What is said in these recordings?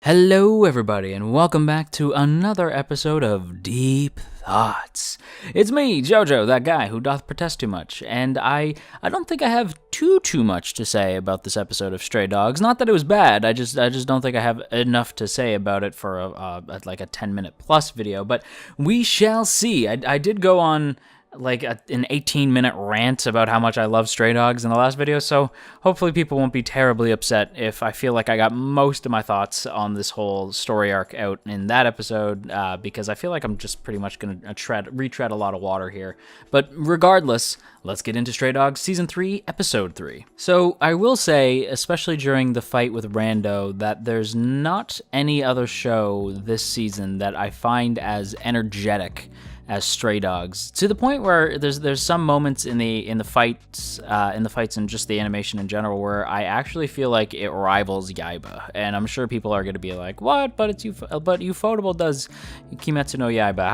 Hello, everybody, and welcome back to another episode of Deep Thoughts. It's me, JoJo, that guy who doth protest too much, and I don't think I have too much to say about this episode of Stray Dogs. Not that it was bad, I just don't think I have enough to say about it for a 10-minute plus video, but we shall see. I did go on an 18-minute rant about how much I love Stray Dogs in the last video, so hopefully people won't be terribly upset if I feel like I got most of my thoughts on this whole story arc out in that episode, because I feel like I'm just pretty much going to retread a lot of water here. But regardless, let's get into Stray Dogs Season 3, Episode 3. So I will say, especially during the fight with Rando, that there's not any other show this season that I find as energetic as Stray Dogs, to the point where there's some moments in the fights and just the animation in general where I actually feel like it rivals Yaiba. And I'm sure people are going to be like, "What? But Ufotable does Kimetsu no Yaiba.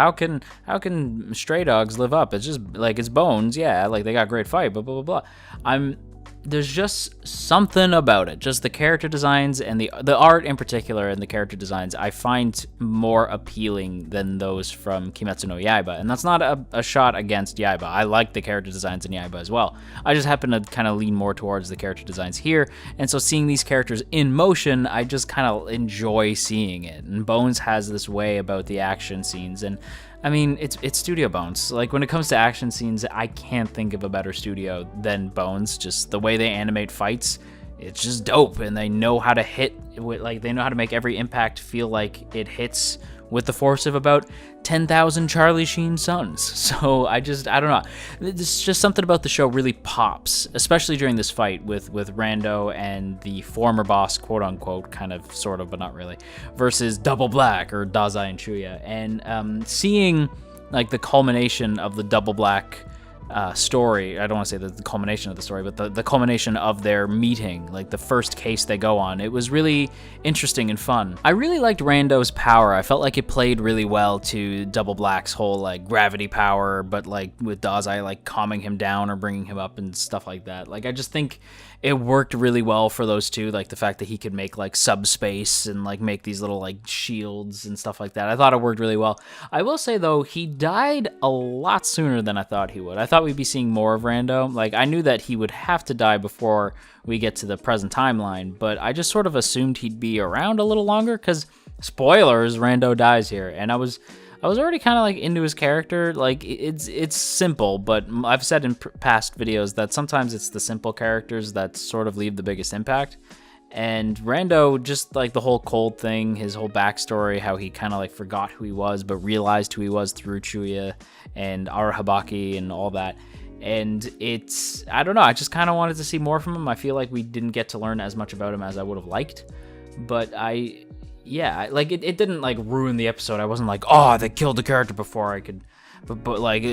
How can Stray Dogs live up? It's just like it's bones, yeah. Like they got great fight, but blah blah blah." There's just something about it, just the character designs and the art in particular, and the character designs I find more appealing than those from Kimetsu no Yaiba. And that's not a shot against Yaiba. I like the character designs in Yaiba as well. I just happen to kind of lean more towards the character designs here, and so seeing these characters in motion, I just kind of enjoy seeing it. And Bones has this way about the action scenes, and I mean, it's Studio Bones. Like, when it comes to action scenes, I can't think of a better studio than Bones. Just the way they animate fights, it's just dope, and they know how to hit, they know how to make every impact feel like it hits with the force of about 10,000 Charlie Sheen suns. So I don't know. It's just something about the show really pops, especially during this fight with Rando and the former boss, quote unquote, kind of, sort of, but not really, versus Double Black or Dazai and Chuuya. And seeing like the culmination of the Double Black story, I don't want to say the culmination of the story, but the culmination of their meeting, like the first case they go on, it was really interesting and fun. I really liked Rando's power. I felt like it played really well to Double Black's whole like gravity power, but like with Dazai like calming him down or bringing him up and stuff like that. Like, I just think it worked really well for those two, like the fact that he could make like subspace and like make these little like shields and stuff like that. I thought it worked really well. I will say though, he died a lot sooner than I thought he would. I thought we'd be seeing more of Rando. Like, I knew that he would have to die before we get to the present timeline, but I just sort of assumed he'd be around a little longer, because spoilers, Rando dies here, and I was already kind of like into his character. Like, it's simple, but I've said in past videos that sometimes it's the simple characters that sort of leave the biggest impact. And Rando, just like the whole cold thing, his whole backstory, how he kind of like forgot who he was, but realized who he was through Chuuya and Arahabaki and all that. And I don't know, I just kind of wanted to see more from him. I feel like we didn't get to learn as much about him as I would have liked, but yeah, like it didn't like ruin the episode. I wasn't like, oh, they killed the character before I could, but like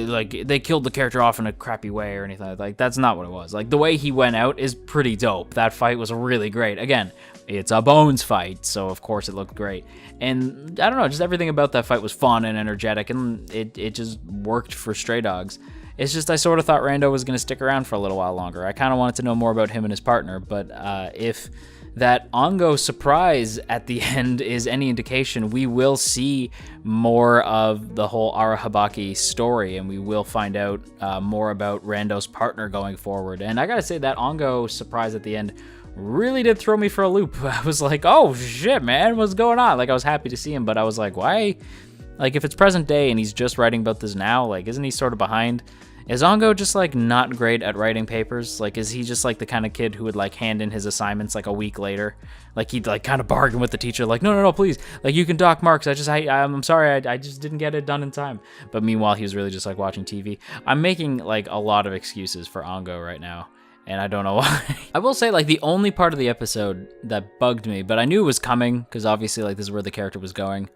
they killed the character off in a crappy way or anything. Like, that's not what it was. Like, the way he went out is pretty dope. That fight was really great. Again, it's a Bones fight, so of course it looked great. And I don't know, just everything about that fight was fun and energetic, and it just worked for Stray Dogs. It's just I sort of thought Rando was going to stick around for a little while longer. I kind of wanted to know more about him and his partner, but if that Ongo surprise at the end is any indication, we will see more of the whole Arahabaki story, and we will find out more about Rando's partner going forward. And I gotta say, that Ongo surprise at the end really did throw me for a loop. I was like, oh shit, man, what's going on? Like, I was happy to see him, but I was like, why? Like, if it's present day and he's just writing about this now, like, isn't he sort of behind? Is Ongo just like not great at writing papers? Like, is he just like the kind of kid who would like hand in his assignments like a week later? Like, he'd like kind of bargain with the teacher, like, no, please, like, you can dock marks. I'm sorry, I just didn't get it done in time. But meanwhile, he was really just like watching TV. I'm making like a lot of excuses for Ongo right now, and I don't know why. I will say, like, the only part of the episode that bugged me, but I knew it was coming because obviously like this is where the character was going.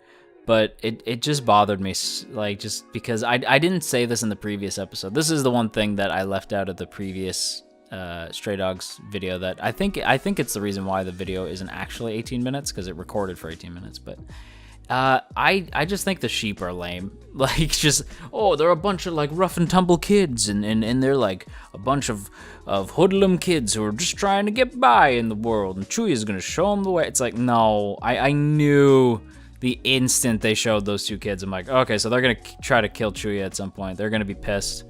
But it just bothered me, like, just because I didn't say this in the previous episode. This is the one thing that I left out of the previous Stray Dogs video that I think it's the reason why the video isn't actually 18 minutes, because it recorded for 18 minutes. But I just think the sheep are lame. Like, just, oh, they're a bunch of, like, rough and tumble kids, and they're, like, a bunch of hoodlum kids who are just trying to get by in the world, and Chuuya's gonna show them the way. It's like, no, I knew the instant they showed those two kids. I'm like, okay, so they're gonna try to kill Chuuya at some point. They're gonna be pissed.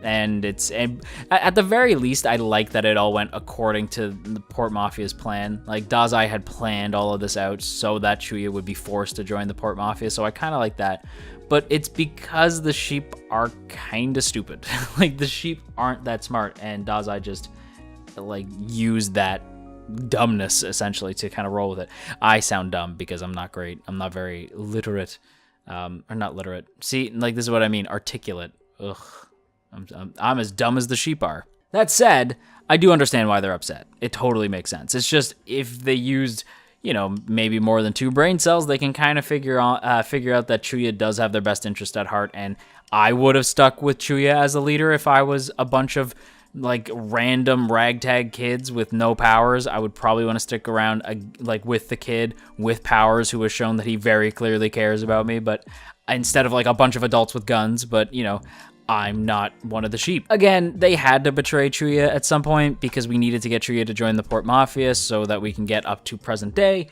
And at the very least, I like that it all went according to the Port Mafia's plan. Like, Dazai had planned all of this out so that Chuuya would be forced to join the Port Mafia, so I kind of like that. But it's because the sheep are kind of stupid. Like, the sheep aren't that smart, and Dazai just, like, used that dumbness, essentially, to kind of roll with it. I sound dumb because I'm not great. I'm not very literate. Or not literate. See, like, this is what I mean. Articulate. Ugh. I'm as dumb as the sheep are. That said, I do understand why they're upset. It totally makes sense. It's just, if they used, you know, maybe more than 2 brain cells, they can kind of figure out that Chuuya does have their best interest at heart, and I would have stuck with Chuuya as a leader if I was a bunch of, like, random ragtag kids with no powers. I would probably want to stick around, like, with the kid with powers who has shown that he very clearly cares about me, but instead of, like, a bunch of adults with guns, but, you know, I'm not one of the sheep. Again, they had to betray Chuuya at some point because we needed to get Chuuya to join the Port Mafia so that we can get up to present day.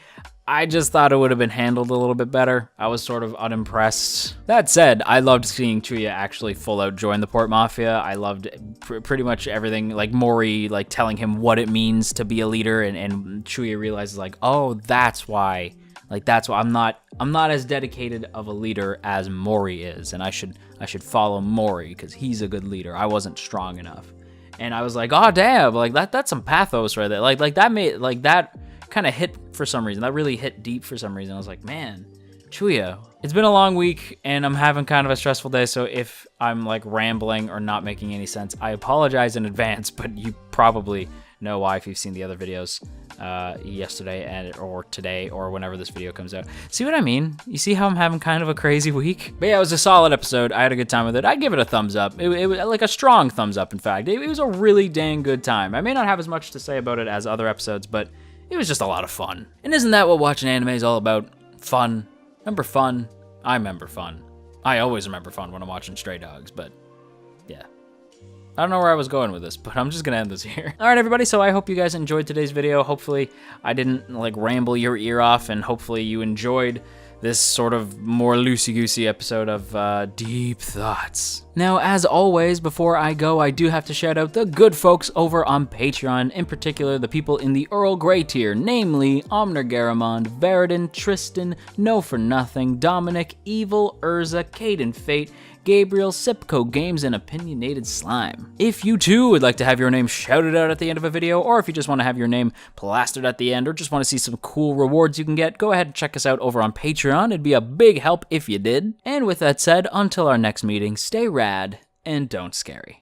I just thought it would have been handled a little bit better. I was sort of unimpressed. That said, I loved seeing Chuuya actually full out join the Port Mafia. I loved pretty much everything, like Mori, like telling him what it means to be a leader, and Chuuya realizes, like, oh, that's why. Like, that's why I'm not as dedicated of a leader as Mori is, and I should follow Mori because he's a good leader. I wasn't strong enough, and I was like, oh damn, like that's some pathos right there. Like that kind of hit for some reason. That really hit deep for some reason. I was like, man, Chuuya. It's been a long week, and I'm having kind of a stressful day. So if I'm like rambling or not making any sense, I apologize in advance. But you probably know why if you've seen the other videos yesterday or today or whenever this video comes out. See what I mean? You see how I'm having kind of a crazy week? But yeah, it was a solid episode. I had a good time with it. I'd give it a thumbs up. It was like a strong thumbs up, in fact. It was a really dang good time. I may not have as much to say about it as other episodes, but it was just a lot of fun. And isn't that what watching anime is all about? Fun. Remember fun? I remember fun. I always remember fun when I'm watching Stray Dogs, but yeah. I don't know where I was going with this, but I'm just gonna end this here. All right, everybody, so I hope you guys enjoyed today's video. Hopefully I didn't like ramble your ear off, and hopefully you enjoyed this sort of more loosey-goosey episode of Deep Thoughts. Now, as always, before I go, I do have to shout out the good folks over on Patreon, in particular the people in the Earl Grey tier, namely Omner Garamond, Veridin, Tristan, No For Nothing, Dominic, Evil, Urza, Caden Fate, Gabriel, Sipco Games, and Opinionated Slime. If you too would like to have your name shouted out at the end of a video, or if you just want to have your name plastered at the end, or just want to see some cool rewards you can get, go ahead and check us out over on Patreon. It'd be a big help if you did. And with that said, until our next meeting, stay rad and don't scary.